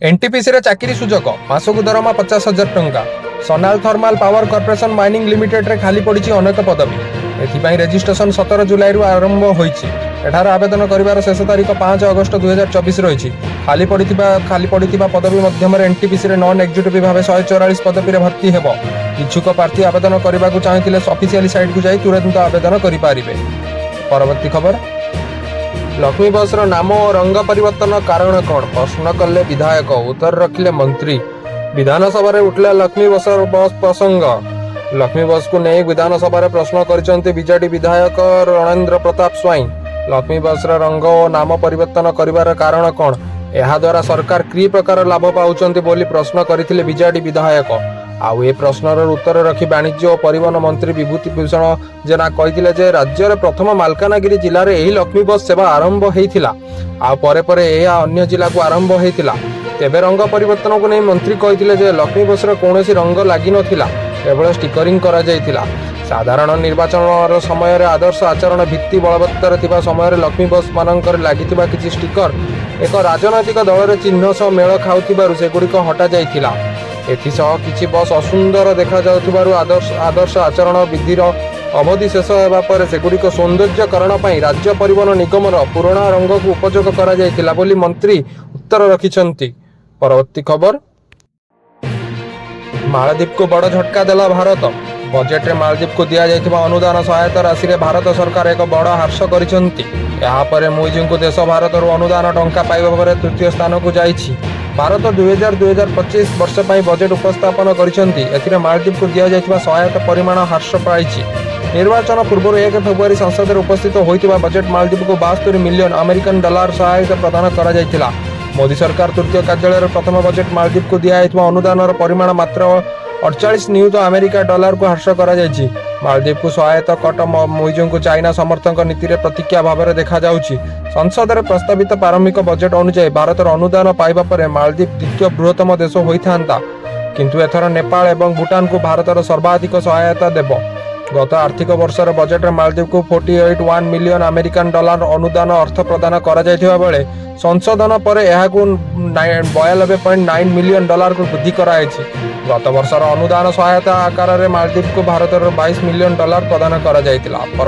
NTPC रे चाकरी सुजोग मासकु दरमा 50,000 टंका। Sonal thermal power corporation mining limited रे खाली पड़ी अनेक पदवी। एथिपाई रेजिस्ट्रेशन 17 जुलाई रु आरंभ होईछि। एठार आवेदन करिवार शेष तारीख 5 अगस्त 2024 रही। खाली पड़िथिबा पदवी मध्यम एनटीपीसी रे नॉन एग्जीक्यूटिव भाव 144 पदवी रे भर्ती हेबो। इच्छुक प्रार्थी आवेदन करने को चाहिए ऑफिशियल साइट को जाई तुरंत आवेदन करि पारिबे। परवर्ती खबर, लक्ष्मी बसर नाम और रंग परिवर्तन कारण कौन प्रश्न कले विधायक, उत्तर रखिले मंत्री। विधानसभा रे उठला लक्ष्मी बसर बस प्रसंग। लक्ष्मी बस को नहीं विधानसभा रे प्रश्न करिसेंती बीजेडी विधायक रणेंद्र प्रताप स्वाई। लक्ष्मी बसर रंग और नाम परिवर्तन करिवार कारण कौन, एहा द्वारा सरकार कि प्रकार लाभ पाउचंती बोली प्रश्न करथिले बीजेडी विधायक। आउ ए प्रश्नर उत्तर रखी वाणिज्य और परिवहन मंत्री विभूति भूषण जेना कहिथिले जे राज्य प्रथम मालकानगिरी जिले में यही लक्ष्मी बस सेवा आरंभ होइथिला। आ परे परे एहा अन्य जिला को आरंभ होइथिला। तेबे रंग परिवर्तन को नहीं मंत्री कहिथिले जे लक्ष्मी बस रे कोनोसी रंग लागि नथिला, केवल स्टिकरिंग करा जायथिला। साधारण निर्वाचन समय आदर्श आचरण भित्ति बलवत्तर थिबा समय लक्ष्मी बस मानकर लागिथिबा किछि स्टिकर एक राजनैतिक दल चिन्ह सह मेल खाउथिबारु सेगुड़िक हटा जायथिला। एथिसह किछि बस असुंदर देखा जाउथिबारु आदर्श आचरण विधिर अवधि शेष हेबा पर सेगुड़िक सौंदर्यकरण पई राज्य परिवहन निगमर पुराणा रंग को उपयोग करा जायथिला बोली मंत्री उत्तर रखिछंती। परवर्ती खबर, मालदीप को बड़ झटका देला भारत। बजेट रे मालदीप को दिया जायथिबा अनुदान सहायता राशि रे भारत सरकार एक बड़ हर्ष करिसंती। यहाँ पर मुइजिं को देश भारत अनुदान टंका पाइबा पर तृतीय स्थान को जाइछि। भारत 2025 वर्ष पर बजेट उपस्थापन करिसंती। एथिरे मालदीप को दिया जायथिबा सहायता परिमाण हर्ष पाइछि। निर्वाचन पूर्व 1 फेब्रुआरी संसद में उपस्थित होइतिबा बजेट मालदीप को 72 मिलियन अमेरिकन डॉलर सहायता प्रदान करा जायथिला। मोदी सरकार तृतीय कार्यालय प्रथम बजेट मालदीप को दिया जायथिबा अनुदान परिमाण मात्र 48 नियुत अमेरिका डॉलर को हर्ष करा जायछि। मालदीप को सहायता कट मुइजिं को चाइना समर्थक नीति रे प्रतिक्रिया भाव में देखा जाउछि। संसद में प्रस्तावित प्रारंभिक बजेट अनुसार भारत अनुदान पाइबा पर मालदीप द्वितीय बृहत्तम देश होइथांता, किंतु एथर नेपाल एवं भूटान को भारतर सर्वाधिक सहायता देब। गत आर्थिक वर्षर बजेट में मालदीप को 48.1 मिलियन अमेरिकन डॉलर अनुदान अर्थ प्रदान करा जायथिबा बेले संशोधन पर यहाकू 92.9 मिलियन डॉलर को वृद्धि कराଯାଇଛି। गत वर्षर अनुदान सहायता आकार में मालदीप को भारतर 22 मिलियन डॉलर प्रदान करा जायतिला।